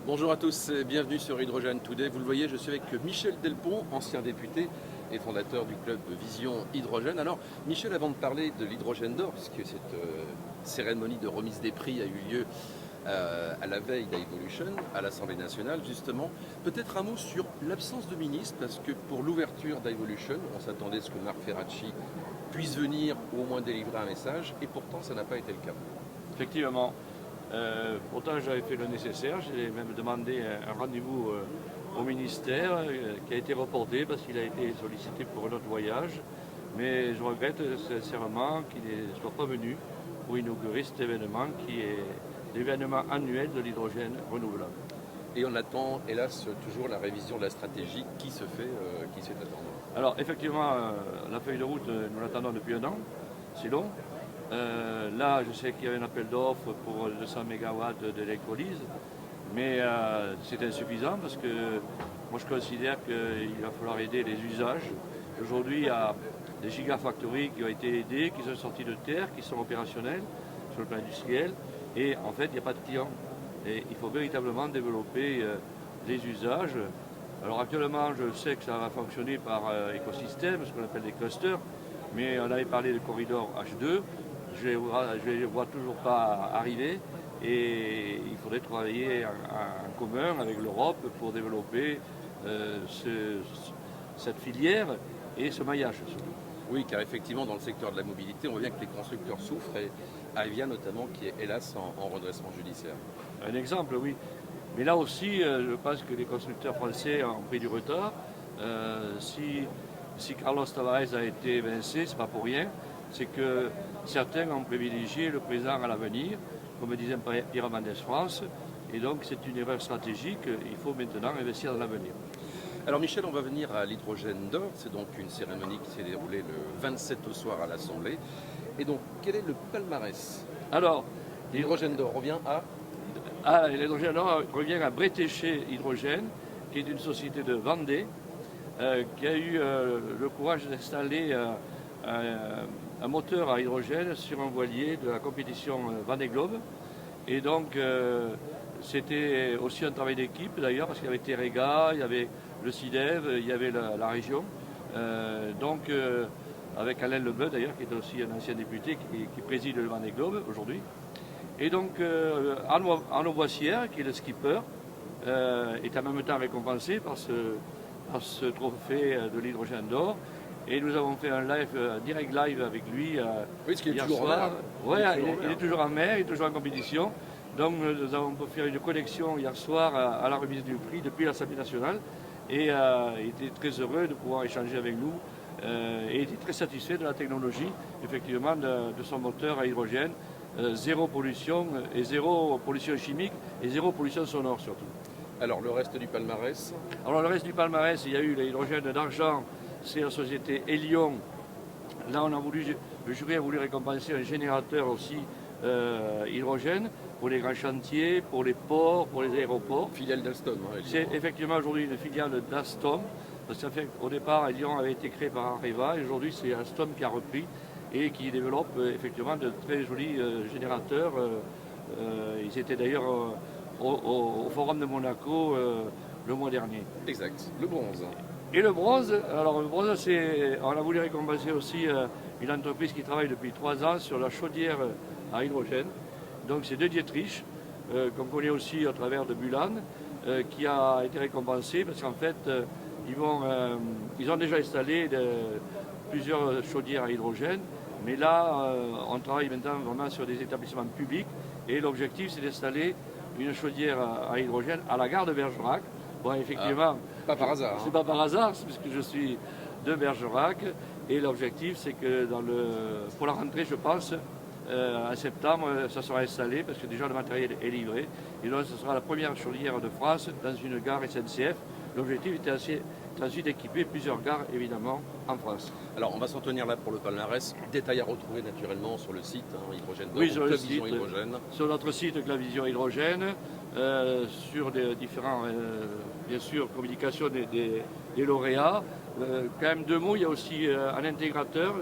Bonjour à tous et bienvenue sur Hydrogène Today. Vous le voyez, je suis avec Michel Delpont, ancien député et fondateur du club Vision Hydrogène. Alors Michel, avant de parler de l'hydrogène d'or, puisque cette cérémonie de remise des prix a eu lieu à la veille d'Evolution, à l'Assemblée nationale justement, peut-être un mot sur l'absence de ministre, parce que pour l'ouverture d'Evolution, on s'attendait à ce que Marc Ferracci puisse venir ou au moins délivrer un message, et pourtant ça n'a pas été le cas. Effectivement. Pourtant, j'avais fait le nécessaire. J'ai même demandé un rendez-vous au ministère qui a été reporté parce qu'il a été sollicité pour un autre voyage. Mais je regrette sincèrement qu'il ne soit pas venu pour inaugurer cet événement qui est l'événement annuel de l'hydrogène renouvelable. Et on attend, hélas, toujours la révision de la stratégie qui se fait, qui s'est attendue. Alors, effectivement, la feuille de route, nous l'attendons depuis un an. C'est long. Là, je sais qu'il y a un appel d'offres pour 200 MW d'électrolyse, mais c'est insuffisant parce que moi je considère qu'il va falloir aider les usages. Aujourd'hui, il y a des gigafactories qui ont été aidées, qui sont sorties de terre, qui sont opérationnelles sur le plan industriel, et en fait, il n'y a pas de clients. Et il faut véritablement développer les usages. Alors actuellement, je sais que ça va fonctionner par écosystème, ce qu'on appelle des clusters, mais on avait parlé de corridor H2. Je ne les vois toujours pas arriver et il faudrait travailler en commun avec l'Europe pour développer cette filière et ce maillage surtout. Oui, car effectivement, dans le secteur de la mobilité, on voit bien que les constructeurs souffrent, et Avia notamment, qui est hélas en redressement judiciaire. Un exemple, oui. Mais là aussi, je pense que les constructeurs français ont pris du retard. Si Carlos Tavares a été évincé, ce n'est pas pour rien. C'est que certains ont privilégié le présent à l'avenir, comme disait Pierre Mendès France, et donc c'est une erreur stratégique. Il faut maintenant investir dans l'avenir. Alors Michel, on va venir à l'hydrogène d'or. C'est donc une cérémonie qui s'est déroulée le 27 au soir à l'Assemblée. Et donc, quel est le palmarès? Alors, l'hydrogène d'or revient l'hydrogène d'or revient à Bretéché Hydrogène, qui est une société de Vendée, qui a eu le courage d'installer un moteur à hydrogène sur un voilier de la compétition Vendée Globe. Et donc, c'était aussi un travail d'équipe d'ailleurs, parce qu'il y avait Terrega, il y avait le CIDEV, il y avait la région. Avec Alain Lebleu d'ailleurs, qui est aussi un ancien député qui préside le Vendée Globe aujourd'hui. Et donc, Arnaud Boissière, qui est le skipper, est en même temps récompensé par ce trophée de l'hydrogène d'or. Et nous avons fait un direct live avec lui hier soir. Il est toujours en mer, il est toujours en compétition. Donc nous avons pu faire une connexion hier soir à la remise du prix depuis l'Assemblée nationale. Et il était très heureux de pouvoir échanger avec nous. Et il était très satisfait de la technologie, effectivement, de son moteur à hydrogène. Zéro pollution et zéro pollution chimique et zéro pollution sonore surtout. Alors le reste du palmarès? Alors le reste du palmarès, il y a eu l'hydrogène d'argent. C'est la société Elion. Là, le jury a voulu récompenser un générateur aussi hydrogène pour les grands chantiers, pour les ports, pour les aéroports. Filiale d'Alstom. C'est effectivement aujourd'hui une filiale d'Alstom. Parce qu'au départ, Elion avait été créé par Areva et aujourd'hui, c'est Alstom qui a repris et qui développe effectivement de très jolis générateurs. Ils étaient d'ailleurs au Forum de Monaco le mois dernier. Exact, le bronze. Et le bronze, alors le bronze, on a voulu récompenser aussi une entreprise qui travaille depuis 3 ans sur la chaudière à hydrogène. Donc c'est De Dietrich, qu'on connaît aussi à travers de Bulan, qui a été récompensé parce qu'en fait, ils ont déjà installé plusieurs chaudières à hydrogène. Mais là, on travaille maintenant vraiment sur des établissements publics. Et l'objectif, c'est d'installer une chaudière à hydrogène à la gare de Bergerac. Bon, effectivement, pas par hasard. C'est pas par hasard, c'est parce que je suis de Bergerac. Et l'objectif, c'est que pour la rentrée, je pense, en septembre, ça sera installé, parce que déjà le matériel est livré. Et donc, ce sera la première chaudière de France dans une gare SNCF. L'objectif était ensuite d'équiper plusieurs gares, évidemment, en France. Alors, on va s'en tenir là pour le palmarès. Détails à retrouver naturellement sur le site Hydrogène d'or, oui, sur le site, Vision Hydrogène. Sur notre site Club Vision Hydrogène, sur les différents, bien sûr, communications des lauréats. Quand même 2 mots, il y a aussi un intégrateur,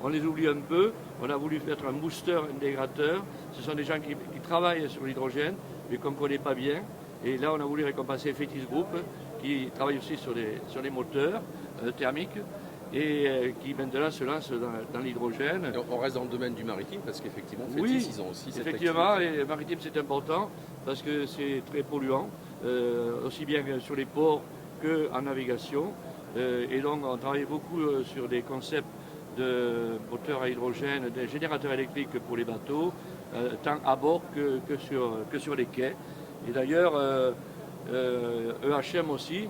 on les oublie un peu, on a voulu mettre un booster intégrateur, ce sont des gens qui travaillent sur l'hydrogène, mais qu'on ne connaît pas bien, Et là, on a voulu récompenser Fetis Group, qui travaille aussi sur les moteurs thermiques et qui maintenant se lance dans l'hydrogène. On reste dans le domaine du maritime parce qu'effectivement, Fetis, Oui, ils ont aussi cette effectivement, activité. et maritime c'est important parce que c'est très polluant, aussi bien sur les ports qu'en navigation. Et donc on travaille beaucoup sur des concepts de moteurs à hydrogène, des générateurs électriques pour les bateaux, tant à bord que sur les quais. Et d'ailleurs, EHM aussi,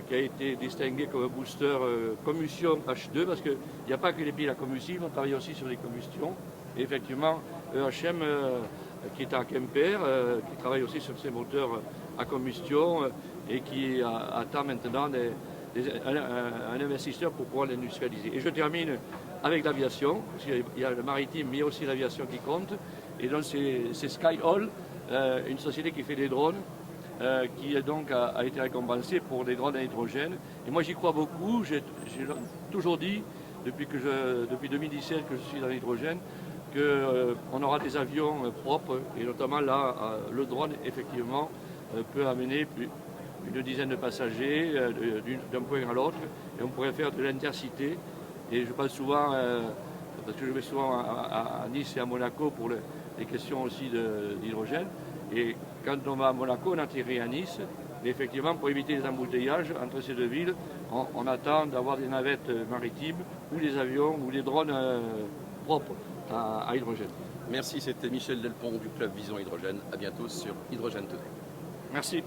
qui a été distingué comme booster combustion H2, parce qu'il n'y a pas que les piles à combustible, on travaille aussi sur les combustions. Et effectivement, EHM, qui est à Quimper, qui travaille aussi sur ces moteurs à combustion et qui attend maintenant un investisseur pour pouvoir l'industrialiser. Et je termine avec l'aviation, parce qu'il y a le maritime, mais il y a aussi l'aviation qui compte. Et donc c'est Skyhall, une société qui fait des drones, qui donc a été récompensée pour des drones à hydrogène. Et moi j'y crois beaucoup, j'ai toujours dit, depuis 2017 que je suis dans l'hydrogène, qu'on aura des avions propres, et notamment là, le drone effectivement peut amener une dizaine de passagers d'un point à l'autre, et on pourrait faire de l'intercité. Et je pense souvent, parce que je vais souvent à Nice et à Monaco pour les questions aussi d'hydrogène, et quand on va à Monaco, on atterrit à Nice, mais effectivement pour éviter les embouteillages entre ces deux villes, on attend d'avoir des navettes maritimes ou des avions ou des drones propres à hydrogène. Merci, c'était Michel Delpont du club Vision Hydrogène. À bientôt sur Hydrogène Today. Merci.